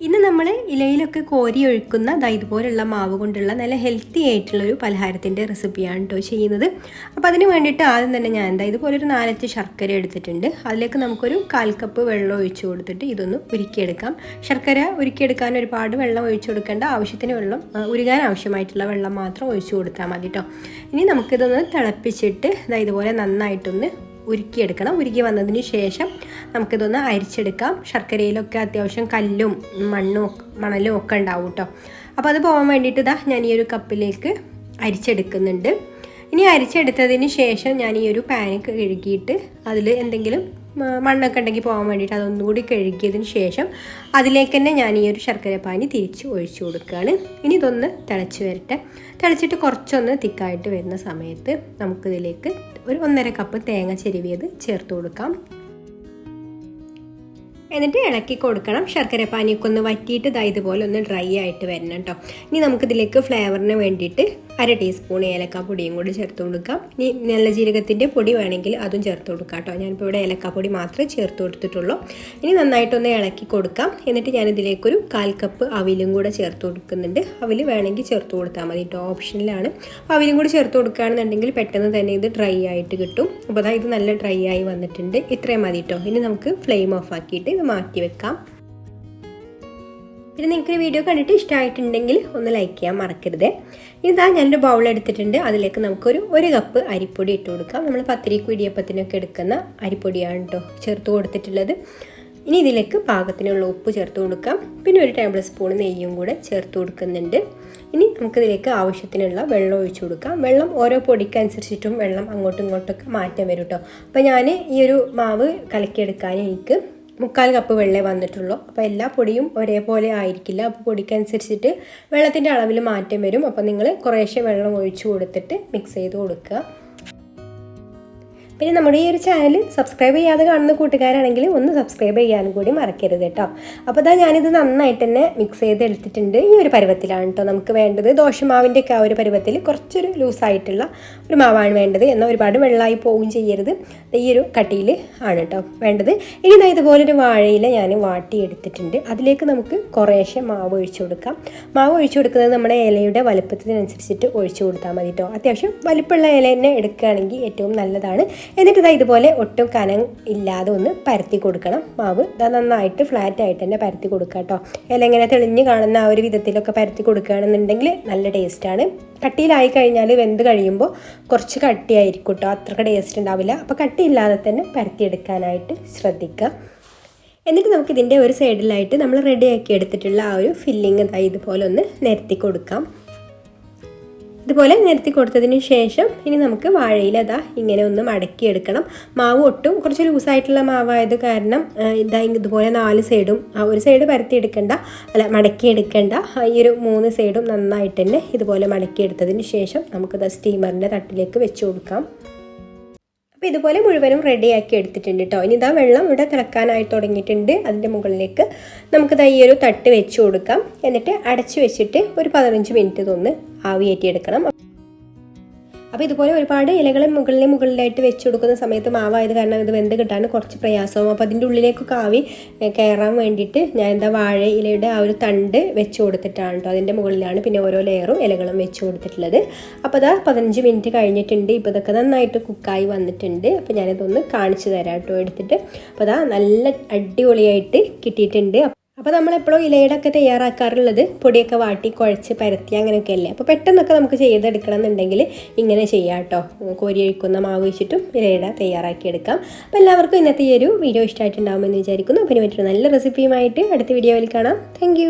ഇന്ന് നമ്മൾ ഇലയിലൊക്കെ കോരി ഒഴിക്കുന്ന ഇതുപോലുള്ള മാവ് കൊണ്ടുള്ള നല്ല ഹെൽത്തി ആയിട്ടുള്ളൊരു പലഹാരത്തിൻ്റെ റെസിപ്പിയാണ് കേട്ടോ ചെയ്യുന്നത്. അപ്പോൾ അതിന് വേണ്ടിയിട്ട് ആദ്യം തന്നെ ഞാൻ ഇതുപോലൊരു 4 ശർക്കര എടുത്തിട്ടുണ്ട്. അതിലേക്ക് നമുക്കൊരു 1/4 കപ്പ് വെള്ളം ഒഴിച്ചു കൊടുത്തിട്ട് ഇതൊന്ന് ഉരുക്കിയെടുക്കാം. ശർക്കര ഉരുക്കിയെടുക്കാൻ ഒരുപാട് വെള്ളം ഒഴിച്ചു കൊടുക്കേണ്ട, ആവശ്യത്തിന് വെള്ളം ഉരുകാൻ ആവശ്യമായിട്ടുള്ള വെള്ളം മാത്രം ഒഴിച്ചു കൊടുത്താൽ മതി കേട്ടോ. ഇനി നമുക്കിതൊന്ന് തിളപ്പിച്ചിട്ട് ഇതുപോലെ നന്നായിട്ടൊന്ന് ഉരുക്കിയെടുക്കണം. ഉരുക്കി വന്നതിന് ശേഷം നമുക്കിതൊന്ന് അരിച്ചെടുക്കാം. ശർക്കരയിലൊക്കെ അത്യാവശ്യം കല്ലും മണലും ഒക്കെ ഉണ്ടാവും കേട്ടോ. അപ്പോൾ അത് പോകാൻ വേണ്ടിയിട്ട് ഞാൻ ഈ ഒരു കപ്പിലേക്ക് അരിച്ചെടുക്കുന്നുണ്ട്. ഇനി അരിച്ചെടുത്തതിന് ശേഷം ഞാൻ ഈ ഒരു പാൻ കഴുകിയിട്ട് അതിൽ എന്തെങ്കിലും മണ്ണൊക്കെ ഉണ്ടെങ്കിൽ പോകാൻ വേണ്ടിയിട്ട് അതൊന്നുകൂടി കഴുകിയതിന് ശേഷം അതിലേക്ക് തന്നെ ഞാൻ ഈ ഒരു ശർക്കര പാനി തിരിച്ച് ഒഴിച്ചു കൊടുക്കുകയാണ്. ഇനി ഇതൊന്ന് തിളച്ച് വരട്ടെ. തിളച്ചിട്ട് കുറച്ചൊന്ന് തിക്കായിട്ട് വരുന്ന സമയത്ത് നമുക്കിതിലേക്ക് ഒരു 1.5 കപ്പ് തേങ്ങ ചെരുവിയത് ചേർത്ത് കൊടുക്കാം. എന്നിട്ട് ഇളക്കി കൊടുക്കണം. ശർക്കര പാനിയൊക്കെ ഒന്ന് വറ്റിയിട്ട് ഇതുപോലെ ഒന്ന് ഡ്രൈ ആയിട്ട് വരണം കേട്ടോ. ഇനി നമുക്കിതിലേക്ക് ഫ്ലേവറിന് വേണ്ടിയിട്ട് 1/2 ടീസ്പൂൺ ഏലക്കാപ്പൊടിയും കൂടി ചേർത്ത് കൊടുക്കാം. ഇനി നല്ല ജീരകത്തിൻ്റെ പൊടി വേണമെങ്കിൽ അതും ചേർത്ത് കൊടുക്കാം കേട്ടോ. ഞാനിപ്പോൾ ഇവിടെ ഏലക്കാപ്പൊടി മാത്രമേ ചേർത്ത് കൊടുത്തിട്ടുള്ളൂ. ഇനി നന്നായിട്ടൊന്ന് ഇളക്കി കൊടുക്കാം. എന്നിട്ട് ഞാനിതിലേക്കൊരു 1/4 കപ്പ് അവിലും കൂടെ ചേർത്ത് കൊടുക്കുന്നുണ്ട്. അവിൽ വേണമെങ്കിൽ ചേർത്ത് കൊടുത്താൽ മതി കേട്ടോ, ഓപ്ഷനിലാണ്. അവിലും കൂടി ചേർത്ത് കൊടുക്കുകയാണെന്നുണ്ടെങ്കിൽ പെട്ടെന്ന് തന്നെ ഇത് ഡ്രൈ ആയിട്ട് കിട്ടും. അപ്പോൾ ഇത് നല്ല ഡ്രൈ ആയി വന്നിട്ടുണ്ട്. ഇത്രയും മതി കേട്ടോ. ഇനി നമുക്ക് ഫ്ലെയിം ഓഫ് ആക്കിയിട്ട് മാറ്റി വെക്കാം. പിന്നെ നിങ്ങൾക്ക് വീഡിയോ കണ്ടിട്ട് ഇഷ്ടമായിട്ടുണ്ടെങ്കിൽ ഒന്ന് ലൈക്ക് ചെയ്യാൻ മറക്കരുത്. ഇതാ ഞാനൊരു ബൗൾ എടുത്തിട്ടുണ്ട്. അതിലേക്ക് നമുക്കൊരു 1 കപ്പ് അരിപ്പൊടി ഇട്ട് കൊടുക്കാം. നമ്മൾ പത്തിരിക്കും ഇടിയപ്പത്തിനൊക്കെ എടുക്കുന്ന അരിപ്പൊടിയാണ് കേട്ടോ ചേർത്ത് കൊടുത്തിട്ടുള്ളത്. ഇനി ഇതിലേക്ക് പാകത്തിനുള്ള ഉപ്പ് ചേർത്ത് കൊടുക്കാം. പിന്നെ 1 ടേബിൾ സ്പൂൺ നെയ്യും കൂടെ ചേർത്ത് കൊടുക്കുന്നുണ്ട്. ഇനി നമുക്കിതിലേക്ക് ആവശ്യത്തിനുള്ള വെള്ളം ഒഴിച്ചു കൊടുക്കാം. വെള്ളം ഓരോ പൊടിക്കനുസരിച്ചിട്ടും വെള്ളം അങ്ങോട്ടും ഇങ്ങോട്ടൊക്കെ മാറ്റം വരും കേട്ടോ. അപ്പോൾ ഞാൻ ഈ ഒരു മാവ് കലക്കിയെടുക്കാൻ എനിക്ക് 1/4 കപ്പ് വെള്ളമേ വന്നിട്ടുള്ളൂ. അപ്പോൾ എല്ലാ പൊടിയും ഒരേപോലെ ആയിരിക്കില്ല. അപ്പോൾ പൊടിക്കനുസരിച്ചിട്ട് വെള്ളത്തിൻ്റെ അളവിൽ മാറ്റം വരും. അപ്പോൾ നിങ്ങൾ കുറേശ്ശെ വെള്ളം ഒഴിച്ചു കൊടുത്തിട്ട് മിക്സ് ചെയ്ത് കൊടുക്കുക. പിന്നെ നമ്മുടെ ഈ ഒരു ചാനൽ സബ്സ്ക്രൈബ് ചെയ്യാതെ കാണുന്ന കൂട്ടുകാരാണെങ്കിൽ ഒന്ന് സബ്സ്ക്രൈബ് ചെയ്യാനും കൂടി മറക്കരുത് കേട്ടോ. അപ്പോൾ ഞാനിത് നന്നായിട്ട് തന്നെ മിക്സ് ചെയ്ത് എടുത്തിട്ടുണ്ട്. ഈ ഒരു പരുവത്തിലാണ് കേട്ടോ നമുക്ക് വേണ്ടത്. ദോശമാവിൻ്റെ ഒക്കെ ആ ഒരു പരുവത്തിൽ കുറച്ചൊരു ലൂസായിട്ടുള്ള ഒരു മാവാണ് വേണ്ടത്. എന്നാൽ ഒരുപാട് വെള്ളമായി പോവുകയും ചെയ്യരുത്. ഈ ഒരു കട്ടിയിൽ ആണ് കേട്ടോ വേണ്ടത്. ഇനി ഇതുപോലൊരു വാഴയില ഞാൻ വാട്ടിയെടുത്തിട്ടുണ്ട്. അതിലേക്ക് നമുക്ക് കുറേശ്ശെ മാവ് ഒഴിച്ചു കൊടുക്കാം. മാവ് ഒഴിച്ചു കൊടുക്കുന്നത് നമ്മുടെ ഇലയുടെ വലുപ്പത്തിനനുസരിച്ചിട്ട് ഒഴിച്ചു കൊടുത്താൽ മതി കേട്ടോ. അത്യാവശ്യം വലിപ്പമുള്ള ഇല തന്നെ എടുക്കുകയാണെങ്കിൽ ഏറ്റവും നല്ലതാണ്. എന്നിട്ട് ഇതുപോലെ ഒട്ടും കനം ഇല്ലാതെ ഒന്ന് പരത്തി കൊടുക്കണം. മാവ് നന്നായിട്ട് ഫ്ലാറ്റായിട്ട് തന്നെ പരത്തി കൊടുക്കുക കേട്ടോ. ഇല ഇങ്ങനെ തെളിഞ്ഞ് കാണുന്ന ആ ഒരു വിധത്തിലൊക്കെ പരത്തി കൊടുക്കുകയാണെന്നുണ്ടെങ്കിൽ നല്ല ടേസ്റ്റാണ്. കട്ടിയിലായി കഴിഞ്ഞാൽ വെന്ത് കഴിയുമ്പോൾ കുറച്ച് കട്ടിയായിരിക്കും കേട്ടോ, അത്രയ്ക്ക് ടേസ്റ്റ് ഉണ്ടാവില്ല. അപ്പോൾ കട്ടിയില്ലാതെ തന്നെ പരത്തിയെടുക്കാനായിട്ട് ശ്രദ്ധിക്കുക. എന്നിട്ട് നമുക്കിതിൻ്റെ ഒരു സൈഡിലായിട്ട് നമ്മൾ റെഡിയാക്കി എടുത്തിട്ടുള്ള ആ ഒരു ഫില്ലിങ് ഇതുപോലെ ഒന്ന് നിരത്തി കൊടുക്കാം. ഇതുപോലെ നിരത്തി കൊടുത്തതിന് ശേഷം ഇനി നമുക്ക് വാഴയില ഇങ്ങനെ ഒന്ന് മടക്കിയെടുക്കണം. മാവ് ഒട്ടും കുറച്ച് ലൂസായിട്ടുള്ള മാവായത് കാരണം ഇതുപോലെ 4 സൈഡും ഒരു സൈഡ് പരത്തിയെടുക്കണ്ട, മടക്കിയെടുക്കേണ്ട. ഈ ഒരു 3 സൈഡും നന്നായിട്ട് തന്നെ ഇതുപോലെ മടക്കിയെടുത്തതിന് ശേഷം നമുക്കിത് സ്റ്റീമറിൻ്റെ തട്ടിലേക്ക് വെച്ച് കൊടുക്കാം. അപ്പോൾ ഇതുപോലെ മുഴുവനും റെഡിയാക്കി എടുത്തിട്ടുണ്ട് കേട്ടോ. ഇനി വെള്ളം ഇവിടെ തിളക്കാനായി തുടങ്ങിയിട്ടുണ്ട്. അതിൻ്റെ മുകളിലേക്ക് നമുക്കിത് ഈ ഒരു തട്ട് വെച്ച് കൊടുക്കാം. എന്നിട്ട് അടച്ചു വെച്ചിട്ട് ഒരു 15 മിനിറ്റ് ഇതൊന്ന് ആവിയേറ്റിയെടുക്കണം. അപ്പോൾ ഇതുപോലെ ഒരുപാട് ഇലകൾ മുകളിലായിട്ട് വെച്ച് കൊടുക്കുന്ന സമയത്ത് മാവായത് കാരണം ഇത് വെന്ത് കിട്ടാൻ കുറച്ച് പ്രയാസവും. അപ്പോൾ അതിൻ്റെ ഉള്ളിലേക്കൊക്കെ ആവി കയറാൻ വേണ്ടിയിട്ട് ഞാൻ വാഴ ഇലയുടെ ആ ഒരു തണ്ട് വെച്ച് കൊടുത്തിട്ടാണ് കേട്ടോ. അതിൻ്റെ മുകളിലാണ് പിന്നെ ഓരോ ലെയറും ഇലകളും വെച്ച് കൊടുത്തിട്ടുള്ളത്. അപ്പോൾ 15 മിനിറ്റ് കഴിഞ്ഞിട്ടുണ്ട്. ഇപ്പോൾ ഇതൊക്കെ നന്നായിട്ട് കുക്കായി വന്നിട്ടുണ്ട്. അപ്പോൾ ഞാനിതൊന്ന് കാണിച്ചു തരാം കേട്ടോ എടുത്തിട്ട്. അപ്പോൾ നല്ല അടിപൊളിയായിട്ട് കിട്ടിയിട്ടുണ്ട്. അപ്പോൾ നമ്മളെപ്പോഴും ഇലയുടെ ഒക്കെ തയ്യാറാക്കാറുള്ളത് പൊടിയൊക്കെ വാട്ടി കുഴച്ച് പരത്തി അങ്ങനെയൊക്കെ അല്ലേ. അപ്പോൾ പെട്ടെന്നൊക്കെ നമുക്ക് ചെയ്തെടുക്കണം എന്നുണ്ടെങ്കിൽ ഇങ്ങനെ ചെയ്യാം കേട്ടോ. കോരി ഒഴിക്കുന്ന മാവ് വെച്ചിട്ടും ഇലയുടെ തയ്യാറാക്കിയെടുക്കാം. അപ്പോൾ എല്ലാവർക്കും ഇന്നത്തെ ഈ ഒരു വീഡിയോ ഇഷ്ടമായിട്ടുണ്ടാകുമെന്ന് വിചാരിക്കുന്നു. അപ്പോൾ ഇനി മറ്റൊരു നല്ല റെസിപ്പിയുമായിട്ട് അടുത്ത വീഡിയോയിൽ കാണാം. താങ്ക്